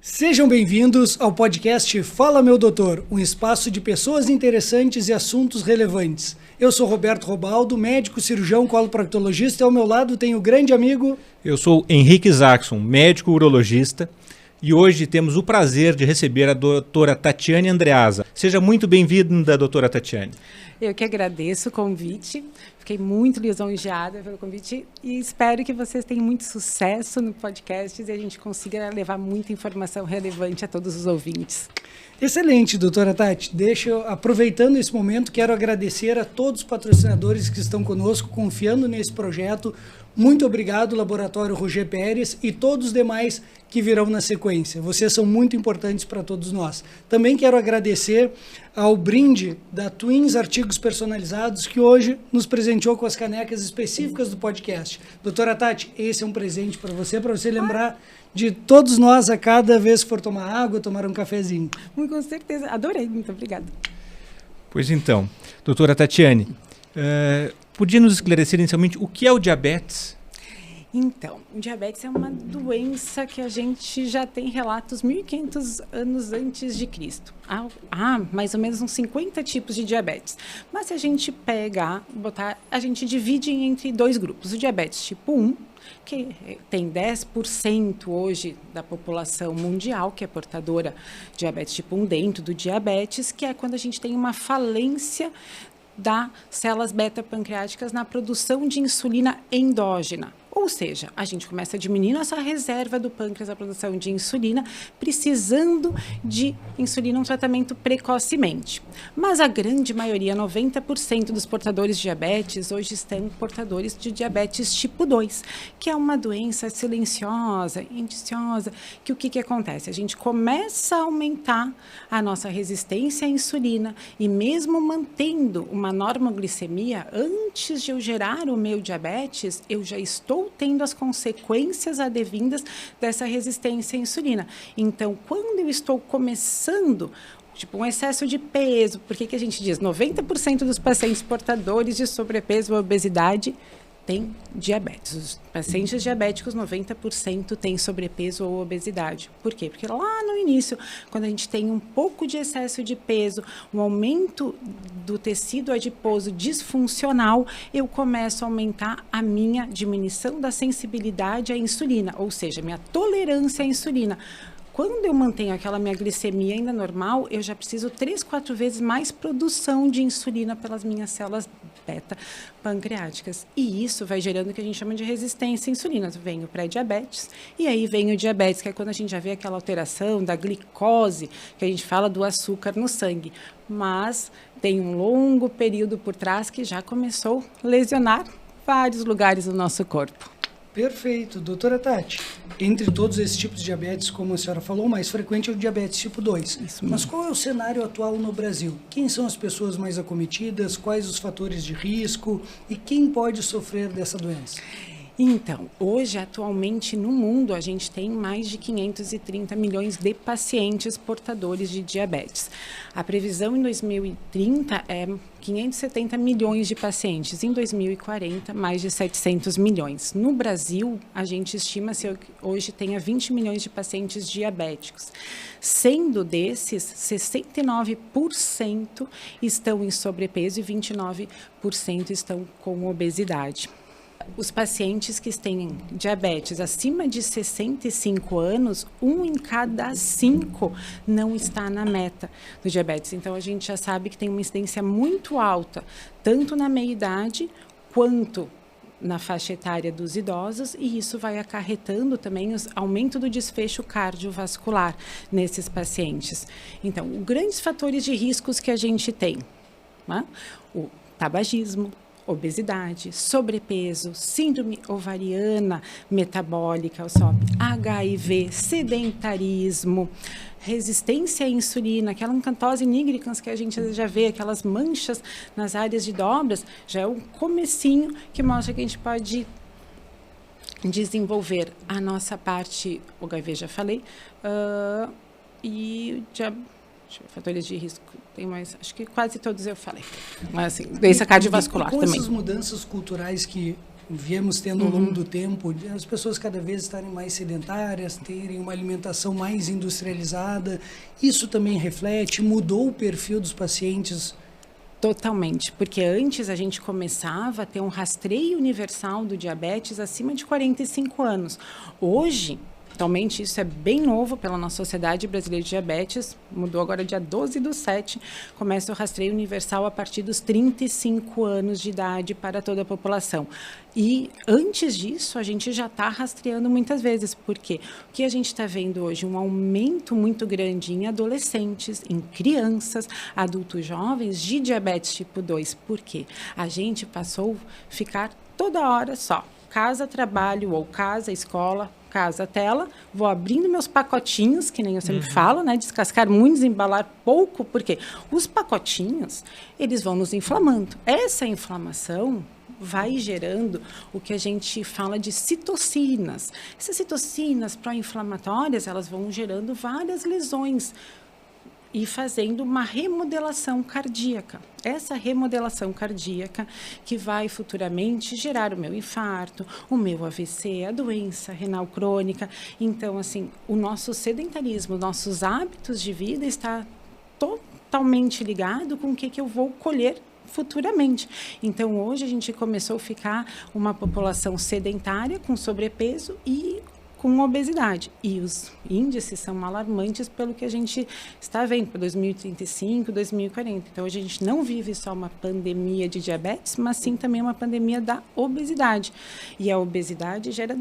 Sejam bem-vindos ao podcast Fala Meu Doutor, um espaço de pessoas interessantes e assuntos relevantes. Eu sou Roberto Robaldo, médico, cirurgião, coloproctologista, e ao meu lado tenho o grande amigo... Eu sou Henrique Zackson, médico urologista, e hoje temos o prazer de receber a doutora Tatiane Andreasa. Seja muito bem-vinda, doutora Tatiane. Eu que agradeço o convite, fiquei muito lisonjeada pelo convite e espero que vocês tenham muito sucesso no podcast e a gente consiga levar muita informação relevante a todos os ouvintes. Excelente, doutora Tati. Aproveitando esse momento, quero agradecer a todos os patrocinadores que estão conosco, confiando nesse projeto. Muito obrigado, Laboratório Roger Pérez e todos os demais que virão na sequência. Vocês são muito importantes para todos nós. Também quero agradecer ao brinde da Twins Artigos Personalizados, que hoje nos presenteou com as canecas específicas do podcast. Doutora Tati, esse é um presente para você lembrar de todos nós a cada vez que for tomar água, tomar um cafezinho. Com certeza, adorei, muito obrigada. Pois então, doutora Tatiane, podia nos esclarecer inicialmente o que é o diabetes? Então, o diabetes é uma doença que a gente já tem relatos 1.500 anos antes de Cristo. Há mais ou menos uns 50 tipos de diabetes. Mas se a gente a gente divide entre dois grupos. O diabetes tipo 1, que tem 10% hoje da população mundial, que é portadora de diabetes tipo 1 dentro do diabetes, que é quando a gente tem uma falência das células beta-pancreáticas na produção de insulina endógena. Ou seja, a gente começa a diminuir nossa reserva do pâncreas, a produção de insulina, precisando de insulina, um tratamento precocemente. Mas a grande maioria, 90% dos portadores de diabetes, hoje estão portadores de diabetes tipo 2, que é uma doença silenciosa, indiciosa, que o que acontece? A gente começa a aumentar a nossa resistência à insulina e mesmo mantendo uma normoglicemia, antes de eu gerar o meu diabetes, eu já estou tendo as consequências advindas dessa resistência à insulina. Então, quando eu estou começando, tipo um excesso de peso, por que a gente diz 90% dos pacientes portadores de sobrepeso ou obesidade têm diabetes? Os pacientes diabéticos, 90% têm sobrepeso ou obesidade. Por quê? Porque lá no início, quando a gente tem um pouco de excesso de peso, um aumento do tecido adiposo disfuncional, eu começo a aumentar a minha diminuição da sensibilidade à insulina, ou seja, minha tolerância à insulina. Quando eu mantenho aquela minha glicemia ainda normal, eu já preciso 3, 4 vezes mais produção de insulina pelas minhas células beta-pancreáticas. E isso vai gerando o que a gente chama de resistência à insulina. Vem o pré-diabetes e aí vem o diabetes, que é quando a gente já vê aquela alteração da glicose, que a gente fala do açúcar no sangue. Mas tem um longo período por trás que já começou a lesionar vários lugares do nosso corpo. Perfeito. Doutora Tati, entre todos esses tipos de diabetes, como a senhora falou, o mais frequente é o diabetes tipo 2. Mas qual é o cenário atual no Brasil? Quem são as pessoas mais acometidas? Quais os fatores de risco? E quem pode sofrer dessa doença? Então, hoje, atualmente, no mundo, a gente tem mais de 530 milhões de pacientes portadores de diabetes. A previsão em 2030 é 570 milhões de pacientes. Em 2040, mais de 700 milhões. No Brasil, a gente estima-se que hoje tenha 20 milhões de pacientes diabéticos. Sendo desses, 69% estão em sobrepeso e 29% estão com obesidade. Os pacientes que têm diabetes acima de 65 anos, 1 em cada 5 não está na meta do diabetes. Então, a gente já sabe que tem uma incidência muito alta, tanto na meia-idade quanto na faixa etária dos idosos, e isso vai acarretando também o aumento do desfecho cardiovascular nesses pacientes. Então, os grandes fatores de riscos que a gente tem, né? O tabagismo, obesidade, sobrepeso, síndrome ovariana metabólica, HIV, sedentarismo, resistência à insulina, aquela encantose nigricans que a gente já vê, aquelas manchas nas áreas de dobras, já é o comecinho que mostra que a gente pode desenvolver a nossa parte, o HIV já falei, e fatores de risco, tem mais, acho que quase todos eu falei, mas assim, doença cardiovascular com também. Essas mudanças culturais que viemos tendo ao longo do tempo, as pessoas cada vez estarem mais sedentárias, terem uma alimentação mais industrializada. Isso também reflete, mudou o perfil dos pacientes? Totalmente, porque antes a gente começava a ter um rastreio universal do diabetes acima de 45 anos. Hoje, atualmente, isso é bem novo pela nossa Sociedade Brasileira de Diabetes, mudou agora dia 12/7, começa o rastreio universal a partir dos 35 anos de idade para toda a população. E antes disso, a gente já está rastreando muitas vezes, porque o que a gente está vendo hoje? Um aumento muito grande em adolescentes, em crianças, adultos jovens de diabetes tipo 2. Por quê? A gente passou a ficar toda hora só, casa, trabalho, ou casa, escola, casa, tela, vou abrindo meus pacotinhos, que nem eu sempre falo, né? Descascar muito, desembalar pouco, porque os pacotinhos, eles vão nos inflamando. Essa inflamação vai gerando o que a gente fala de citocinas. Essas citocinas pró-inflamatórias, elas vão gerando várias lesões e fazendo uma remodelação cardíaca. Essa remodelação cardíaca que vai futuramente gerar o meu infarto, o meu AVC, a doença renal crônica. Então, assim, o nosso sedentarismo, nossos hábitos de vida está totalmente ligado com o que eu vou colher futuramente. Então, hoje a gente começou a ficar uma população sedentária com sobrepeso e com obesidade. E os índices são alarmantes pelo que a gente está vendo para 2035, 2040. Então, hoje a gente não vive só uma pandemia de diabetes, mas sim também uma pandemia da obesidade. E a obesidade gera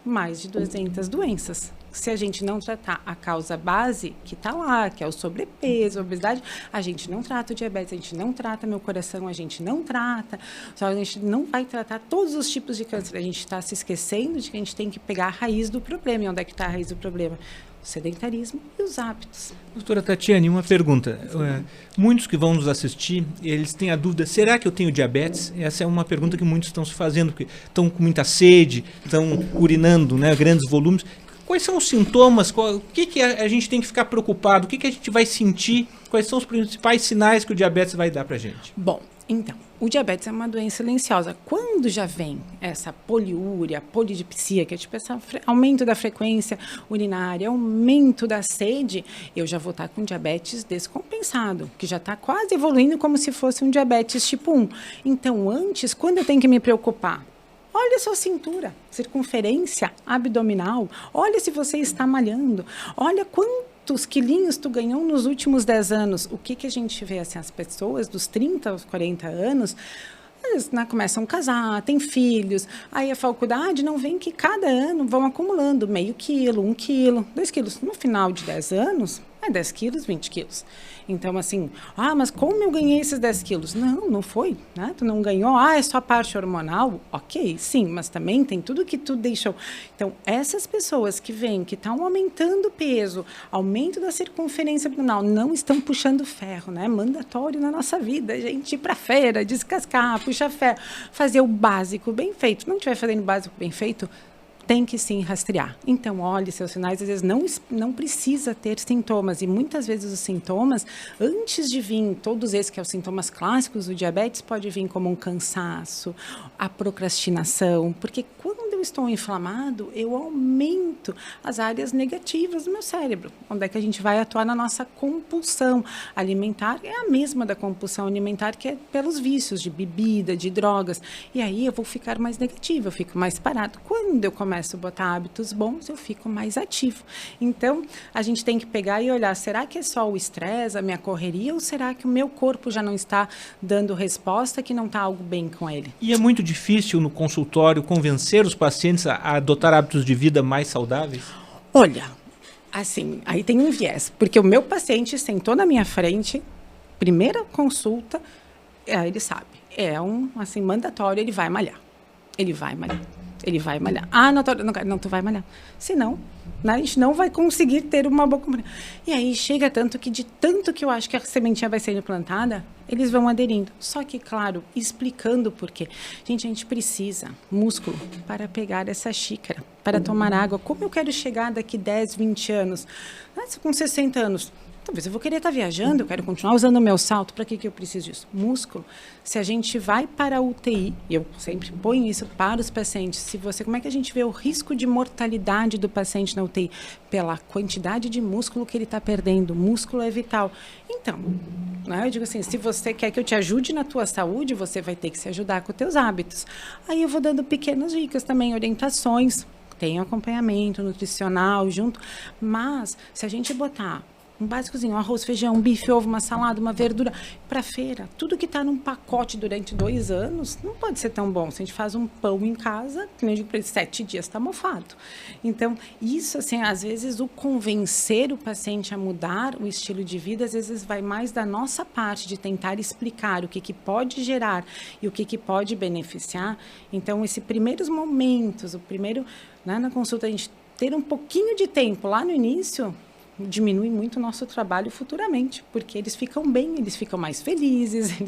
mais de 200 doenças. Se a gente não tratar a causa base que está lá, que é o sobrepeso, a obesidade, a gente não trata o diabetes, a gente não trata meu coração, a gente não trata, só a gente não vai tratar todos os tipos de câncer. A gente está se esquecendo de que a gente tem que pegar a raiz do problema. E onde é que está a raiz do problema? O sedentarismo e os hábitos. Doutora Tatiane, uma pergunta. Muitos que vão nos assistir, eles têm a dúvida, será que eu tenho diabetes? Essa é uma pergunta que muitos estão se fazendo, porque estão com muita sede, estão urinando, né, grandes volumes. Quais são os sintomas? O que a gente tem que ficar preocupado? O que a gente vai sentir? Quais são os principais sinais que o diabetes vai dar para a gente? Bom, então, o diabetes é uma doença silenciosa. Quando já vem essa poliúria, polidipsia, que é tipo esse aumento da frequência urinária, aumento da sede, eu já vou estar com diabetes descompensado, que já está quase evoluindo como se fosse um diabetes tipo 1. Então, antes, quando eu tenho que me preocupar? Olha a sua cintura, circunferência abdominal, olha se você está malhando, olha quantos quilinhos tu ganhou nos últimos 10 anos. O que a gente vê, assim, as pessoas dos 30 aos 40 anos, eles, né, começam a casar, têm filhos, aí a faculdade não vem que cada ano vão acumulando meio quilo, 1 quilo, 2 quilos. No final de 10 anos, é 10 quilos, 20 quilos. Então, assim, mas como eu ganhei esses 10 quilos? Não foi, né? Tu não ganhou, é só a parte hormonal? Ok, sim, mas também tem tudo que tu deixou. Então, essas pessoas que vêm, que estão aumentando o peso, aumento da circunferência abdominal, não estão puxando ferro, né? Mandatório na nossa vida, a gente ir pra feira, descascar, puxar ferro, fazer o básico bem feito. Não estiver fazendo o básico bem feito, tem que sim rastrear. Então, olhe seus sinais, às vezes não precisa ter sintomas, e muitas vezes os sintomas, antes de vir, todos esses que são os sintomas clássicos do diabetes, pode vir como um cansaço, a procrastinação, porque quando eu estou inflamado, eu aumento as áreas negativas do meu cérebro, onde é que a gente vai atuar na nossa compulsão alimentar, é a mesma da compulsão alimentar, que é pelos vícios de bebida, de drogas, e aí eu vou ficar mais negativa, eu fico mais parado. Quando eu começo a botar hábitos bons, eu fico mais ativo. Então, a gente tem que pegar e olhar, será que é só o estresse, a minha correria, ou será que o meu corpo já não está dando resposta, que não está algo bem com ele? E é muito difícil no consultório convencer os pacientes a adotar hábitos de vida mais saudáveis? Olha, assim, aí tem um viés, porque o meu paciente sentou na minha frente, primeira consulta, ele sabe, é assim, mandatório, ele vai malhar. Ele vai malhar. Não, tu vai malhar. Senão, né, a gente não vai conseguir ter uma boa comunidade. E aí chega tanto que, de tanto que eu acho que a sementinha vai sendo plantada, eles vão aderindo. Só que, claro, explicando por quê. Gente, a gente precisa músculo para pegar essa xícara, para tomar água. Como eu quero chegar daqui 10, 20 anos? Com 60 anos, Talvez eu vou querer estar viajando, eu quero continuar usando o meu salto, para que eu preciso disso? Músculo. Se a gente vai para a UTI, e eu sempre ponho isso para os pacientes, como é que a gente vê o risco de mortalidade do paciente na UTI? Pela quantidade de músculo que ele está perdendo. Músculo é vital. Então, né, eu digo assim, se você quer que eu te ajude na tua saúde, você vai ter que se ajudar com os teus hábitos. Aí eu vou dando pequenas dicas também, orientações, tem acompanhamento nutricional junto, mas se a gente botar um básicozinho, um arroz, feijão, um bife, ovo, uma salada, uma verdura, para feira, tudo que está num pacote durante 2 anos, não pode ser tão bom. Se a gente faz um pão em casa, que nem eu digo para ele, 7 dias está mofado. Então, isso, assim, às vezes, o convencer o paciente a mudar o estilo de vida, às vezes vai mais da nossa parte, de tentar explicar o que pode gerar e o que pode beneficiar. Então, esses primeiros momentos, né, na consulta, a gente ter um pouquinho de tempo lá no início, diminui muito o nosso trabalho futuramente, porque eles ficam bem, eles ficam mais felizes,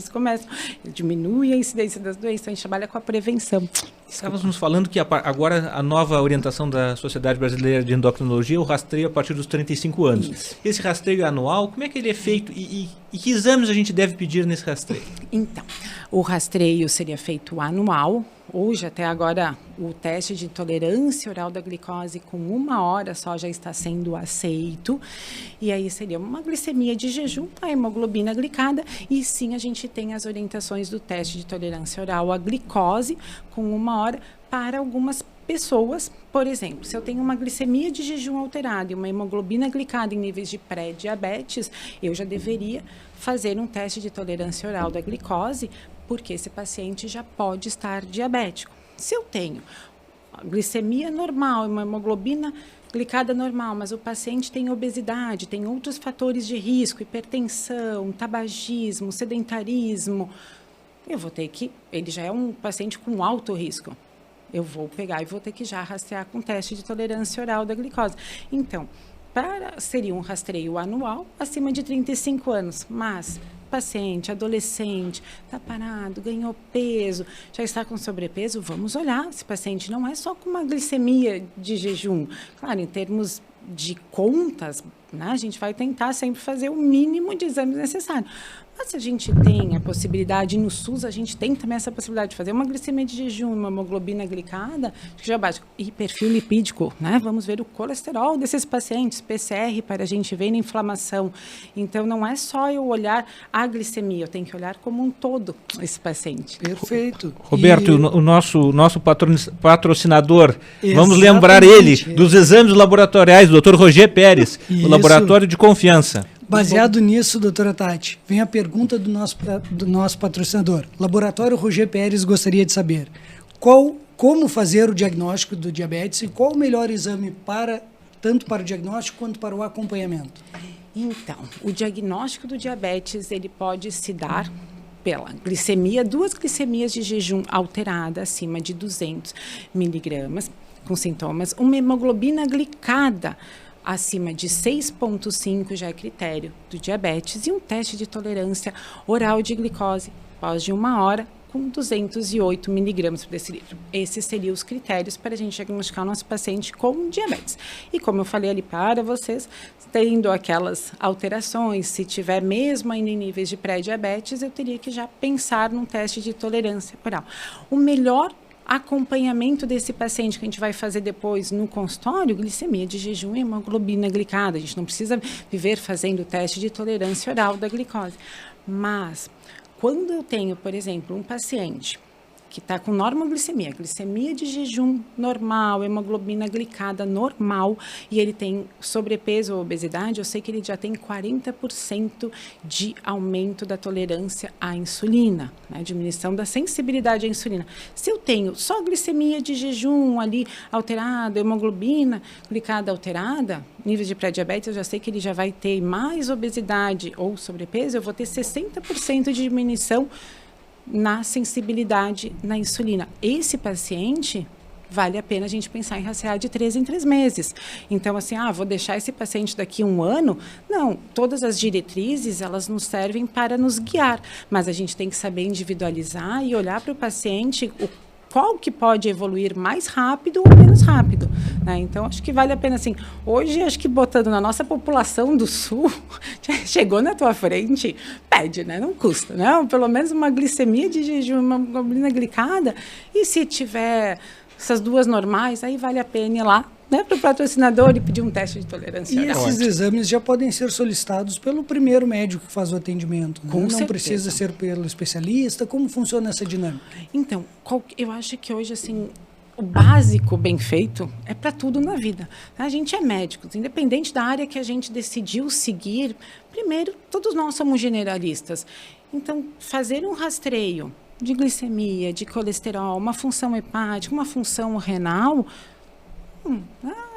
diminui a incidência das doenças, a gente trabalha com a prevenção. Estávamos nos falando que agora a nova orientação da Sociedade Brasileira de Endocrinologia é o rastreio a partir dos 35 anos. Isso. Esse rastreio anual, como é que ele é feito e que exames a gente deve pedir nesse rastreio? Então, o rastreio seria feito anual. Hoje, até agora, o teste de tolerância oral da glicose com 1 hora só já está sendo aceito. E aí seria uma glicemia de jejum, a hemoglobina glicada. E sim, a gente tem as orientações do teste de tolerância oral à glicose com 1 hora para algumas pessoas. Por exemplo, se eu tenho uma glicemia de jejum alterada e uma hemoglobina glicada em níveis de pré-diabetes, eu já deveria fazer um teste de tolerância oral da glicose, porque esse paciente já pode estar diabético. Se eu tenho glicemia normal e uma hemoglobina glicada normal, mas o paciente tem obesidade, tem outros fatores de risco, hipertensão, tabagismo, sedentarismo, ele já é um paciente com alto risco. Eu vou pegar e vou ter que já rastrear com teste de tolerância oral da glicose. Então, seria um rastreio anual acima de 35 anos, mas paciente, adolescente, está parado, ganhou peso, já está com sobrepeso, vamos olhar. Esse paciente não é só com uma glicemia de jejum. Claro, em termos de contas, né, a gente vai tentar sempre fazer o mínimo de exames necessário. Mas se a gente tem a possibilidade, no SUS a gente tem também essa possibilidade de fazer uma glicemia de jejum, uma hemoglobina glicada, que já é básico, e perfil lipídico, né? Vamos ver o colesterol desses pacientes, PCR, para a gente ver a inflamação. Então, não é só eu olhar a glicemia, eu tenho que olhar como um todo esse paciente. Perfeito. Roberto, o nosso patrocinador, exatamente, vamos lembrar ele dos exames laboratoriais do Dr. Roger Pérez, o laboratório de confiança. Baseado nisso, doutora Tati, vem a pergunta do nosso patrocinador. Laboratório Roger Pérez gostaria de saber como fazer o diagnóstico do diabetes e qual o melhor exame tanto para o diagnóstico quanto para o acompanhamento. Então, o diagnóstico do diabetes, ele pode se dar pela glicemia, 2 glicemias de jejum alterada acima de 200 miligramas, com sintomas, uma hemoglobina glicada acima de 6,5 já é critério do diabetes e um teste de tolerância oral de glicose após de 1 hora com 208 miligramas por decilitro. Esses seriam os critérios para a gente diagnosticar o nosso paciente com diabetes. E como eu falei ali para vocês, tendo aquelas alterações, se tiver mesmo ainda em níveis de pré-diabetes, eu teria que já pensar num teste de tolerância oral. O melhor acompanhamento desse paciente que a gente vai fazer depois no consultório, glicemia de jejum e hemoglobina glicada. A gente não precisa viver fazendo o teste de tolerância oral da glicose. Mas, quando eu tenho, por exemplo, um paciente que está com normoglicemia, glicemia de jejum normal, hemoglobina glicada normal, e ele tem sobrepeso ou obesidade, eu sei que ele já tem 40% de aumento da tolerância à insulina, né? Diminuição da sensibilidade à insulina. Se eu tenho só glicemia de jejum ali alterada, hemoglobina glicada alterada, níveis de pré-diabetes, eu já sei que ele já vai ter mais obesidade ou sobrepeso, eu vou ter 60% de diminuição na sensibilidade na insulina. Esse paciente, vale a pena a gente pensar em rastrear de 3 em 3 meses. Então, assim, vou deixar esse paciente daqui 1 ano? Não, todas as diretrizes, elas nos servem para nos guiar, mas a gente tem que saber individualizar e olhar para o paciente qual que pode evoluir mais rápido ou menos rápido, né? Então, acho que vale a pena, assim, hoje, acho que botando na nossa população do Sul, chegou na tua frente, pede, né? Não custa, né? Pelo menos uma glicemia de jejum, uma globulina glicada, e se tiver essas duas normais, aí vale a pena ir lá, né, para o patrocinador e pedir um teste de tolerância E oral. esses exames já podem ser solicitados pelo primeiro médico que faz o atendimento, né? Com Não certeza. precisa ser pelo especialista. Como funciona essa dinâmica? Então, eu acho que hoje, assim, o básico bem feito é para tudo na vida. A gente é médico, independente da área que a gente decidiu seguir, primeiro, todos nós somos generalistas. Então, fazer um rastreio de glicemia, de colesterol, uma função hepática, uma função renal,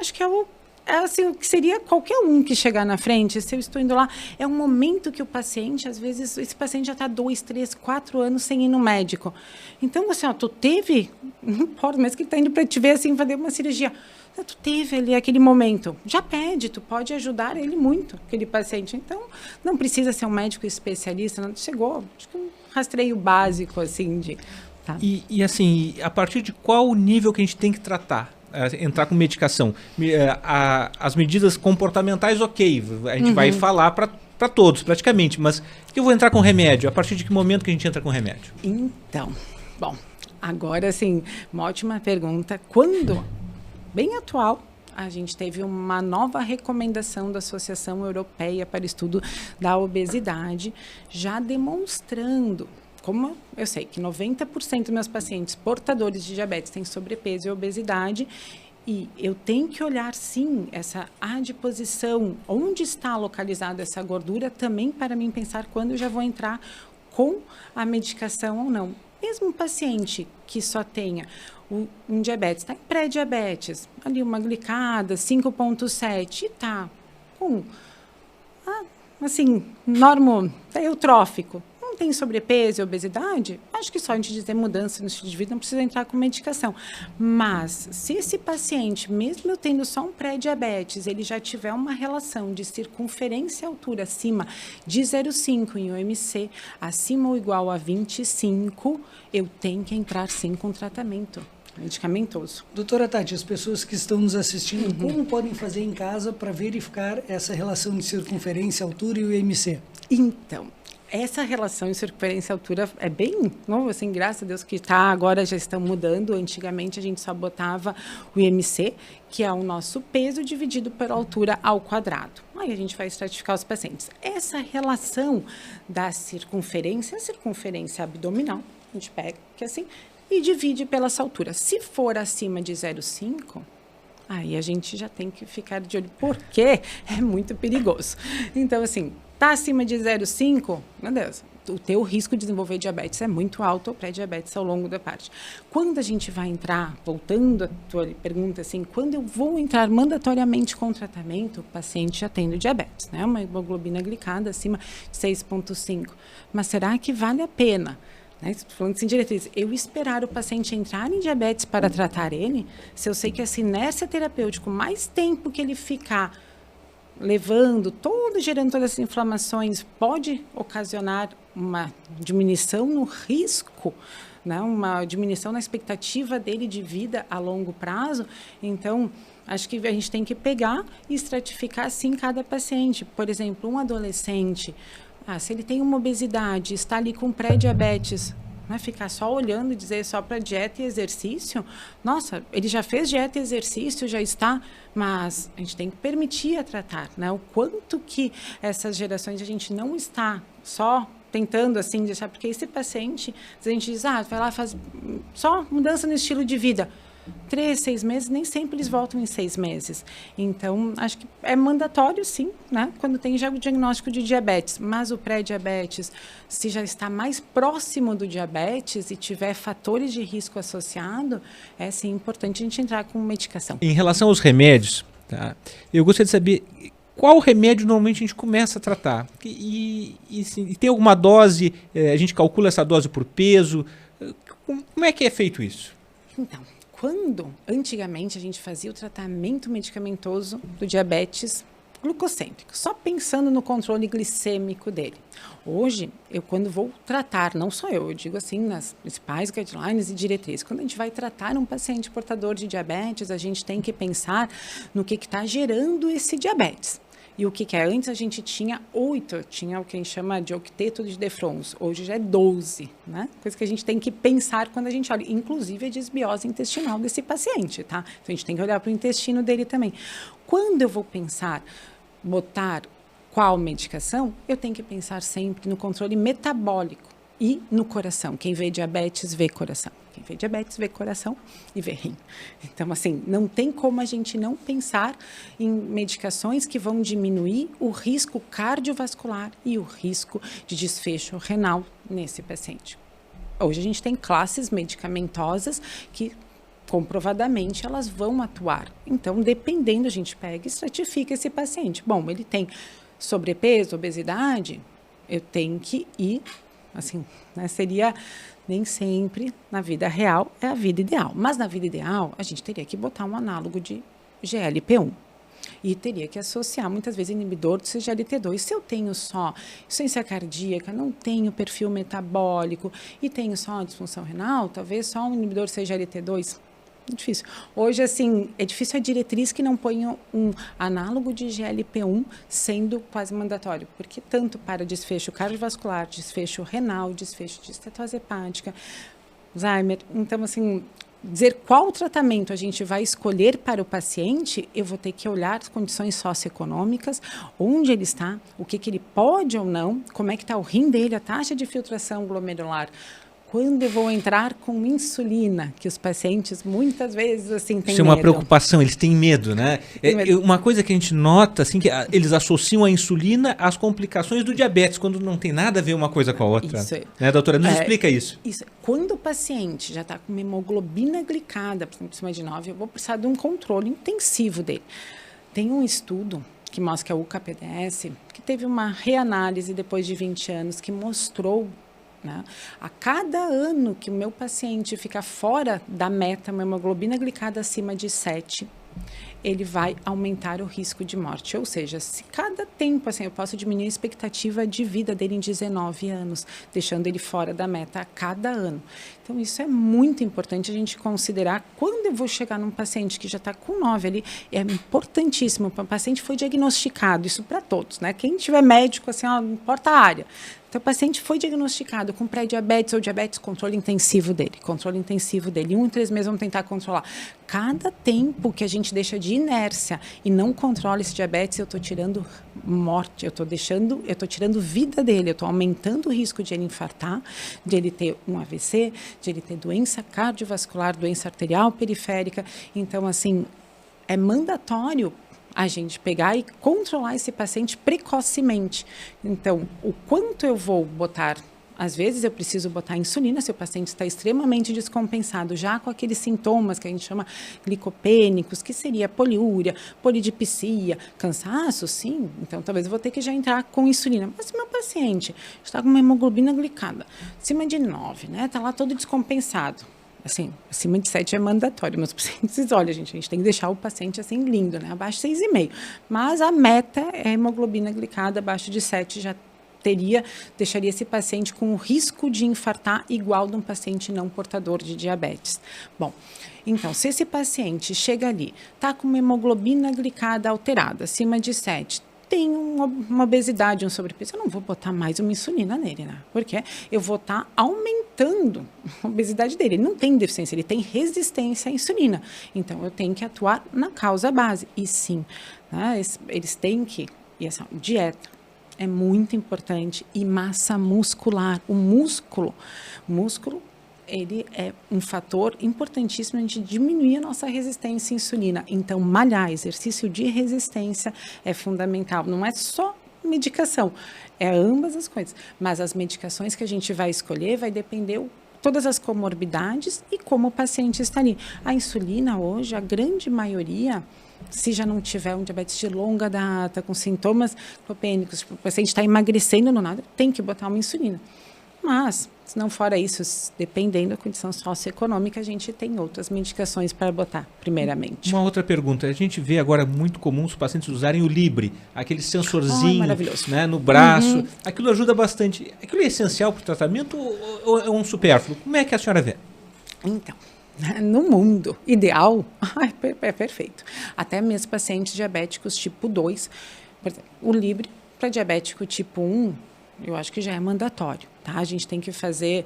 acho que é assim, o que seria qualquer um que chegar na frente. Se eu estou indo lá, é um momento que o paciente, às vezes, esse paciente já está 2, 3, 4 anos sem ir no médico. Então, assim, tu teve, não importa, mas que ele está indo para te ver, assim, fazer uma cirurgia. Tu teve ali aquele momento, já pede, tu pode ajudar ele muito, aquele paciente. Então, não precisa ser um médico especialista, não, chegou, acho que um rastreio básico, assim, de... Tá. E assim, a partir de qual nível que a gente tem que tratar? Entrar com medicação? As medidas comportamentais, ok, a gente vai falar para todos, praticamente, mas eu vou entrar com remédio? A partir de que momento que a gente entra com remédio? Então, bom, agora, assim, uma ótima pergunta. Quando, bem atual, a gente teve uma nova recomendação da Associação Europeia para o Estudo da Obesidade, já demonstrando, como eu sei que 90% dos meus pacientes portadores de diabetes têm sobrepeso e obesidade, e eu tenho que olhar, sim, essa adiposição, onde está localizada essa gordura, também para mim pensar quando eu já vou entrar com a medicação ou não. Mesmo um paciente que só tenha um diabetes, está em pré-diabetes, ali uma glicada 5,7 e está com, assim, eutrófico, não tem sobrepeso e obesidade, acho que só a gente dizer mudança no estilo de vida não precisa entrar com medicação. Mas se esse paciente, mesmo eu tendo só um pré-diabetes, ele já tiver uma relação de circunferência e altura acima de 0,5 em OMC, acima ou igual a 25, eu tenho que entrar sim com tratamento medicamentoso. Doutora Tati, as pessoas que estão nos assistindo, como podem fazer em casa para verificar essa relação de circunferência, altura e o IMC? Então, essa relação em circunferência e altura é bem novo, assim, graças a Deus que está, agora já estão mudando. Antigamente a gente só botava o IMC, que é o nosso peso dividido pela altura ao quadrado. Aí a gente vai estratificar os pacientes. Essa relação da circunferência, a circunferência abdominal, a gente pega, que é assim, e divide pela essa altura. Se for acima de 0,5, aí a gente já tem que ficar de olho, porque é muito perigoso. Então, assim, tá acima de 0,5, meu Deus, o teu risco de desenvolver diabetes é muito alto ou pré-diabetes ao longo da parte. Quando a gente vai entrar, voltando à tua pergunta, assim, quando eu vou entrar mandatoriamente com o tratamento, o paciente já tendo diabetes, né? Uma hemoglobina glicada acima de 6,5. Mas será que vale a pena? Estou falando assim, diretriz, eu esperar o paciente entrar em diabetes para tratar ele, se eu sei que essa inércia terapêutica, mais tempo que ele ficar gerando todas essas inflamações, pode ocasionar uma diminuição no risco, né? Uma diminuição na expectativa dele de vida a longo prazo. Então, acho que a gente tem que pegar e estratificar, sim, cada paciente. Por exemplo, um adolescente, se ele tem uma obesidade, está ali com pré-diabetes, não é ficar só olhando e dizer só para dieta e exercício. Nossa, ele já fez dieta e exercício, já está, mas a gente tem que permitir a tratar, né? O quanto que essas gerações a gente não está só tentando assim deixar, porque esse paciente, a gente diz, vai lá, faz só mudança no estilo de vida. 3, 6 meses, nem sempre eles voltam em 6 meses. Então, acho que é mandatório, sim, né? Quando tem já o diagnóstico de diabetes. Mas o pré-diabetes, se já está mais próximo do diabetes e tiver fatores de risco associado, é, sim, importante a gente entrar com medicação. Em relação aos remédios, tá? Eu gostaria de saber qual remédio normalmente a gente começa a tratar. E tem alguma dose, a gente calcula essa dose por peso. Como é que é feito isso? Então, quando antigamente a gente fazia o tratamento medicamentoso do diabetes glucocêntrico, só pensando no controle glicêmico dele. Hoje, eu quando vou tratar, não só eu digo assim, nas principais guidelines e diretrizes, quando a gente vai tratar um paciente portador de diabetes, a gente tem que pensar no que está gerando esse diabetes. E o que é? Antes a gente tinha 8, tinha o que a gente chama de octeto de Defrons, hoje já é 12, né? Coisa que a gente tem que pensar quando a gente olha, inclusive a desbiose intestinal desse paciente, tá? Então a gente tem que olhar para o intestino dele também. Quando eu vou pensar, botar qual medicação, eu tenho que pensar sempre no controle metabólico e no coração. Quem vê diabetes, vê coração. Quem vê diabetes, vê coração e vê rim. Então, assim, não tem como a gente não pensar em medicações que vão diminuir o risco cardiovascular e o risco de desfecho renal nesse paciente. Hoje a gente tem classes medicamentosas que comprovadamente elas vão atuar. Então, dependendo, a gente pega e estratifica esse paciente. Bom, ele tem sobrepeso, obesidade, eu tenho que ir, assim, né, seria nem sempre na vida real é a vida ideal. Mas na vida ideal, a gente teria que botar um análogo de GLP-1. E teria que associar, muitas vezes, inibidor do CGLT2. Se eu tenho só insuficiência cardíaca, não tenho perfil metabólico e tenho só disfunção renal, talvez só um inibidor do CGLT2. É difícil. Hoje, assim, é difícil a diretriz que não ponha um análogo de GLP-1 sendo quase mandatório, porque tanto para desfecho cardiovascular, desfecho renal, desfecho de estetose hepática, Alzheimer, então, assim, dizer qual tratamento a gente vai escolher para o paciente, eu vou ter que olhar as condições socioeconômicas, onde ele está, o que ele pode ou não, como é que está o rim dele, a taxa de filtração glomerular. Quando eu vou entrar com insulina, que os pacientes muitas vezes assim têm Isso é uma medo. preocupação, eles têm medo, né? Uma coisa que a gente nota, assim, que eles associam a insulina às complicações do diabetes, quando não tem nada a ver uma coisa com a outra. Isso é. Né, doutora? Nos explica isso. Isso. Quando o paciente já está com uma hemoglobina glicada, por exemplo, acima de 9, eu vou precisar de um controle intensivo dele. Tem um estudo que mostra que é o UCAPDS, que teve uma reanálise depois de 20 anos, que mostrou, né, a cada ano que o meu paciente fica fora da meta, uma hemoglobina glicada acima de 7, ele vai aumentar o risco de morte. Ou seja, se cada tempo, assim, eu posso diminuir a expectativa de vida dele em 19 anos, deixando ele fora da meta a cada ano. Então, isso é muito importante a gente considerar quando eu vou chegar num paciente que já está com 9 ali, é importantíssimo. O paciente foi diagnosticado, isso para todos, né? Quem tiver médico, assim, ó, não importa a área. Então, o paciente foi diagnosticado com pré-diabetes ou diabetes, controle intensivo dele. Em 1 em 3 meses vamos tentar controlar. Cada tempo que a gente deixa de inércia e não controla esse diabetes, eu estou tirando morte, eu estou tirando vida dele, eu estou aumentando o risco de ele infartar, de ele ter um AVC, de ele ter doença cardiovascular, doença arterial periférica. Então, assim, é mandatório a gente pegar e controlar esse paciente precocemente. Então, o quanto eu vou botar, às vezes eu preciso botar insulina se o paciente está extremamente descompensado, já com aqueles sintomas que a gente chama glicopênicos, que seria poliúria, polidipsia, cansaço, sim. Então, talvez eu vou ter que já entrar com insulina. Mas se meu paciente está com uma hemoglobina glicada acima de 9, né, está lá todo descompensado, assim, acima de 7 é mandatório. Meus pacientes, olha, gente, a gente tem que deixar o paciente assim lindo, né? Abaixo de 6,5. Mas a meta é a hemoglobina glicada, abaixo de 7 já deixaria esse paciente com o risco de infartar igual de um paciente não portador de diabetes. Bom, então, se esse paciente chega ali, está com uma hemoglobina glicada alterada, acima de 7, tem uma obesidade, um sobrepeso, eu não vou botar mais uma insulina nele, né? Porque eu vou estar aumentando a obesidade dele. Ele não tem deficiência, ele tem resistência à insulina. Então, eu tenho que atuar na causa base. E sim, né, eles têm que... E essa dieta é muito importante. E massa muscular. O músculo, ele é um fator importantíssimo de diminuir a nossa resistência à insulina. Então, malhar, exercício de resistência é fundamental. Não é só medicação, é ambas as coisas. Mas as medicações que a gente vai escolher vai depender todas as comorbidades e como o paciente está ali. A insulina hoje, a grande maioria, se já não tiver um diabetes de longa data, com sintomas glicopênicos, o paciente está emagrecendo no nada, tem que botar uma insulina. Mas, Se não fora isso, dependendo da condição socioeconômica, a gente tem outras medicações para botar, primeiramente. Uma outra pergunta. A gente vê agora muito comum os pacientes usarem o Libre, aquele sensorzinho, né, no braço. Aquilo ajuda bastante. Aquilo é essencial para o tratamento ou é um supérfluo? Como é que a senhora vê? Então, no mundo ideal, é perfeito. Até mesmo pacientes diabéticos tipo 2, por exemplo, o Libre para diabético tipo 1, eu acho que já é mandatório, tá? A gente tem que fazer,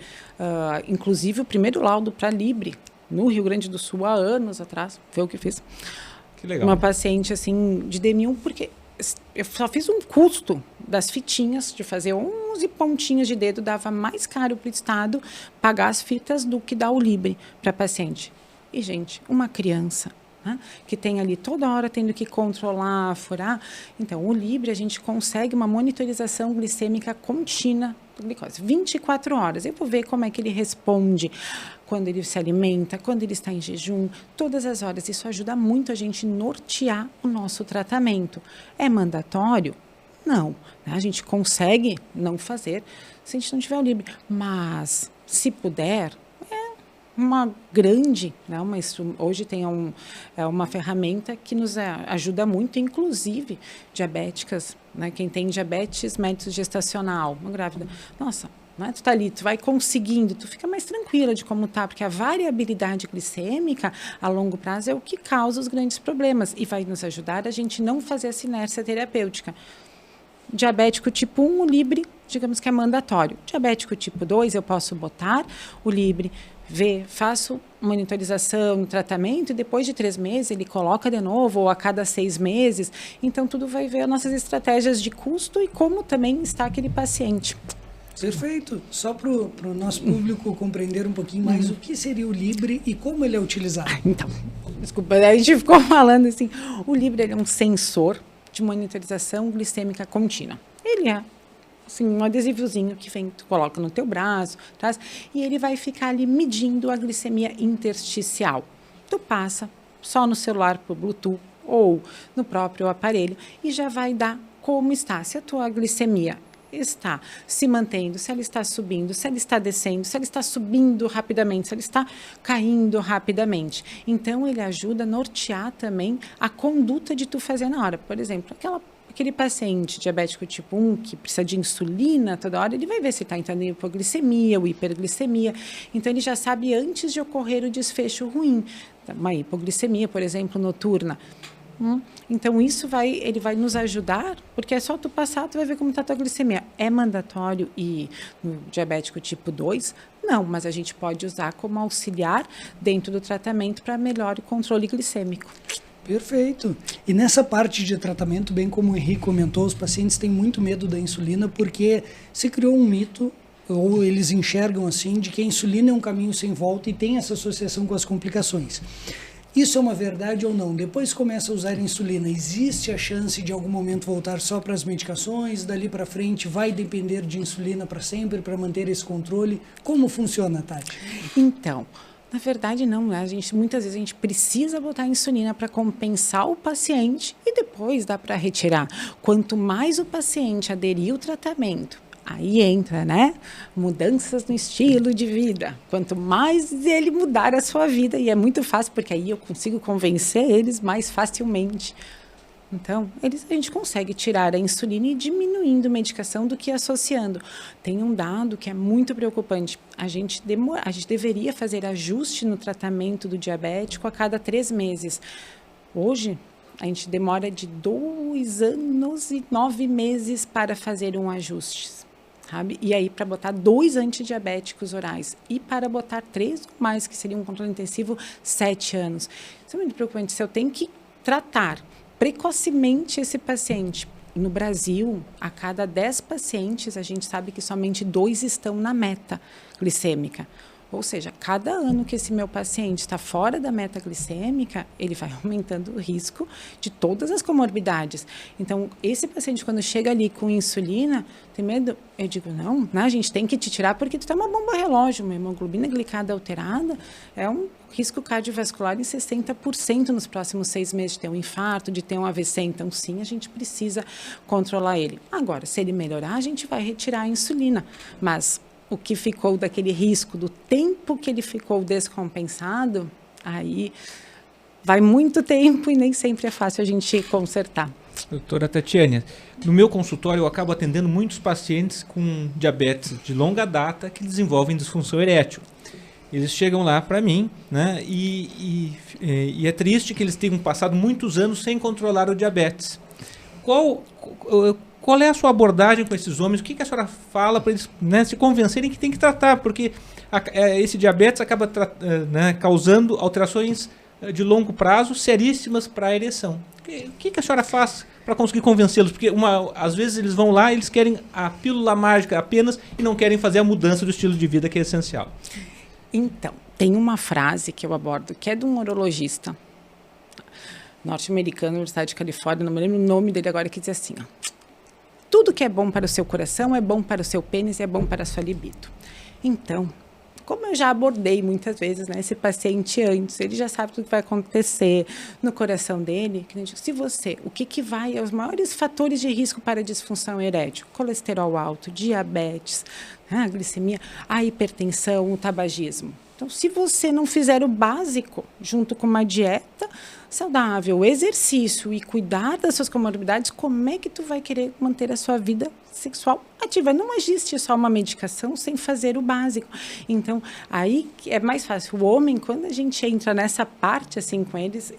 inclusive, o primeiro laudo para Libre no Rio Grande do Sul há anos atrás, foi o que fiz. Que legal. Uma paciente assim de DM1, porque eu só fiz um custo das fitinhas, de fazer 11 pontinhas de dedo, dava mais caro para o Estado pagar as fitas do que dar o Libre para a paciente. E, gente, uma criança, né, que tem ali toda hora tendo que controlar, furar. Então, o Libre, a gente consegue uma monitorização glicêmica contínua da glicose, 24 horas. Eu vou ver como é que ele responde quando ele se alimenta, quando ele está em jejum, todas as horas. Isso ajuda muito a gente nortear o nosso tratamento. É mandatório? Não. A gente consegue não fazer se a gente não tiver o Libre. Mas, se puder, uma grande, né, hoje tem uma ferramenta que nos ajuda muito, inclusive diabéticas, né, quem tem diabetes mellitus gestacional, uma grávida. Nossa, né, tu tá ali, tu vai conseguindo, tu fica mais tranquila de como tá, porque a variabilidade glicêmica a longo prazo é o que causa os grandes problemas e vai nos ajudar a gente não fazer essa inércia terapêutica. Diabético tipo 1, o Libre, digamos que é mandatório. Diabético tipo 2, eu posso botar o Libre, faço monitorização, tratamento, e depois de 3 meses ele coloca de novo, ou a cada 6 meses. Então, tudo vai ver as nossas estratégias de custo e como também está aquele paciente. Perfeito. Só para o nosso público compreender um pouquinho mais o que seria o Libre e como ele é utilizado. Então, desculpa, a gente ficou falando assim. O Libre ele é um sensor de monitorização glicêmica contínua. Ele é assim, um adesivozinho que vem, tu coloca no teu braço, traz, e ele vai ficar ali medindo a glicemia intersticial. Tu passa só no celular por Bluetooth ou no próprio aparelho e já vai dar como está. Se a tua glicemia está se mantendo, se ela está subindo, se ela está descendo, se ela está subindo rapidamente, se ela está caindo rapidamente. Então, ele ajuda a nortear também a conduta de tu fazer na hora. Por exemplo, aquele paciente diabético tipo 1 que precisa de insulina toda hora, ele vai ver se está entrando em hipoglicemia ou hiperglicemia. Então, ele já sabe antes de ocorrer o desfecho ruim. Uma hipoglicemia, por exemplo, noturna. Então, ele vai nos ajudar, porque é só tu passar, tu vai ver como está a tua glicemia. É mandatório e no diabético tipo 2? Não, mas a gente pode usar como auxiliar dentro do tratamento para melhor controle glicêmico. Perfeito. E nessa parte de tratamento, bem como o Henrique comentou, os pacientes têm muito medo da insulina porque se criou um mito, ou eles enxergam assim, de que a insulina é um caminho sem volta e tem essa associação com as complicações. Isso é uma verdade ou não? Depois começa a usar insulina, existe a chance de em algum momento voltar só para as medicações, dali para frente vai depender de insulina para sempre, para manter esse controle? Como funciona, Tati? Então, na verdade não, né? Muitas vezes a gente precisa botar insulina para compensar o paciente e depois dá para retirar. Quanto mais o paciente aderir ao tratamento, aí entra, né? Mudanças no estilo de vida. Quanto mais ele mudar a sua vida, e é muito fácil, porque aí eu consigo convencer eles mais facilmente. Então, a gente consegue tirar a insulina e ir diminuindo a medicação do que associando. Tem um dado que é muito preocupante. A gente deveria fazer ajuste no tratamento do diabético a cada 3 meses. Hoje, a gente demora de 2 anos e 9 meses para fazer um ajuste. Sabe? E aí, para botar 2 antidiabéticos orais e para botar 3 ou mais, que seria um controle intensivo, 7 anos. Isso é muito preocupante. Se eu tenho que tratar precocemente esse paciente, no Brasil, a cada 10 pacientes, a gente sabe que somente 2 estão na meta glicêmica. Ou seja, cada ano que esse meu paciente está fora da meta glicêmica, ele vai aumentando o risco de todas as comorbidades. Então, esse paciente, quando chega ali com insulina, tem medo? Eu digo, não, né, a gente tem que te tirar porque tu tá uma bomba relógio, uma hemoglobina glicada alterada é um risco cardiovascular em 60% nos próximos 6 meses de ter um infarto, de ter um AVC. Então, sim, a gente precisa controlar ele. Agora, se ele melhorar, a gente vai retirar a insulina, mas o que ficou daquele risco, do tempo que ele ficou descompensado, aí vai muito tempo e nem sempre é fácil a gente consertar. Doutora Tatiane, no meu consultório eu acabo atendendo muitos pacientes com diabetes de longa data que desenvolvem disfunção erétil. Eles chegam lá para mim, né, e é triste que eles tenham passado muitos anos sem controlar o diabetes. Qual é a sua abordagem com esses homens? O que a senhora fala para eles, né, se convencerem que tem que tratar? Porque esse diabetes acaba causando alterações de longo prazo seríssimas para a ereção. O que a senhora faz para conseguir convencê-los? Porque às vezes eles vão lá e eles querem a pílula mágica apenas e não querem fazer a mudança do estilo de vida que é essencial. Então, tem uma frase que eu abordo, que é de um urologista norte-americano, Universidade de Califórnia, não me lembro o nome dele agora, que diz assim, ó, tudo que é bom para o seu coração é bom para o seu pênis e é bom para a sua libido. Então, como eu já abordei muitas vezes, né, esse paciente antes, ele já sabe tudo que vai acontecer no coração dele. Se você, o que vai, os maiores fatores de risco para a disfunção erétil? Colesterol alto, diabetes, a glicemia, a hipertensão, o tabagismo. Então, se você não fizer o básico, junto com uma dieta saudável, exercício e cuidar das suas comorbidades, como é que tu vai querer manter a sua vida sexual ativa? Não existe só uma medicação sem fazer o básico. Então, aí é mais fácil. O homem, quando a gente entra nessa parte assim com eles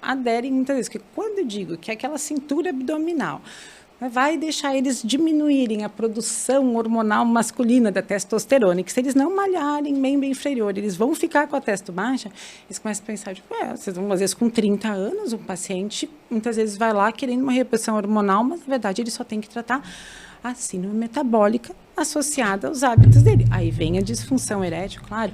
aderem muitas vezes. Porque quando eu digo que é aquela cintura abdominal vai deixar eles diminuírem a produção hormonal masculina da testosterona, e que se eles não malharem membro inferior, eles vão ficar com a testo baixa, eles começam a pensar, tipo, vocês vão, às vezes, com 30 anos, um paciente, muitas vezes, vai lá querendo uma reposição hormonal, mas, na verdade, ele só tem que tratar a síndrome metabólica associada aos hábitos dele. Aí vem a disfunção erétil, claro,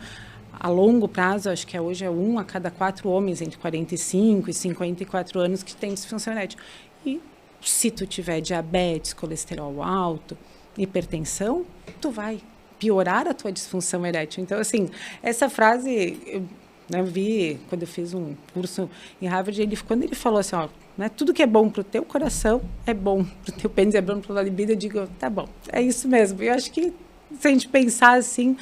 a longo prazo, acho que hoje é 1 a cada 4 homens entre 45 e 54 anos que tem disfunção erétil. E se tu tiver diabetes, colesterol alto, hipertensão, tu vai piorar a tua disfunção erétil. Então, assim, essa frase, eu vi quando eu fiz um curso em Harvard, quando ele falou assim, ó, né, tudo que é bom para o teu coração é bom para o teu pênis, é bom para a tua libido, eu digo, tá bom, é isso mesmo. Eu acho que se a gente pensar assim,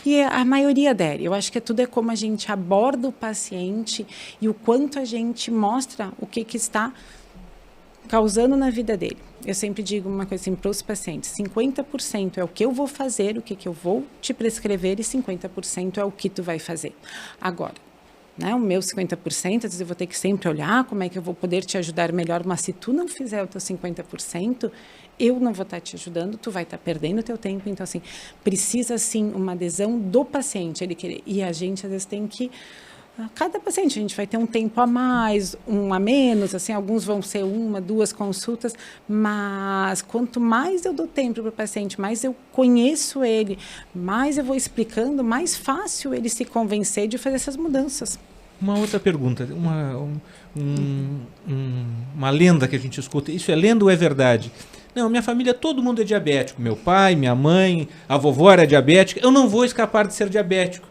e a maioria dela, eu acho que tudo é como a gente aborda o paciente e o quanto a gente mostra o que está causando na vida dele. Eu sempre digo uma coisa assim para os pacientes, 50% é o que eu vou fazer, o que eu vou te prescrever, e 50% é o que tu vai fazer. Agora, né, o meu 50%, às vezes eu vou ter que sempre olhar como é que eu vou poder te ajudar melhor, mas se tu não fizer o teu 50%, eu não vou estar te ajudando, tu vai estar perdendo o teu tempo. Então, assim, precisa, sim, uma adesão do paciente, ele querer. E a gente, às vezes, tem que cada paciente, a gente vai ter um tempo a mais, um a menos, assim, alguns vão ser 1, 2 consultas, mas quanto mais eu dou tempo para o paciente, mais eu conheço ele, mais eu vou explicando, mais fácil ele se convencer de fazer essas mudanças. Uma outra pergunta, uma lenda que a gente escuta, isso é lenda ou é verdade? Não, minha família, todo mundo é diabético, meu pai, minha mãe, a vovó era diabética, eu não vou escapar de ser diabético.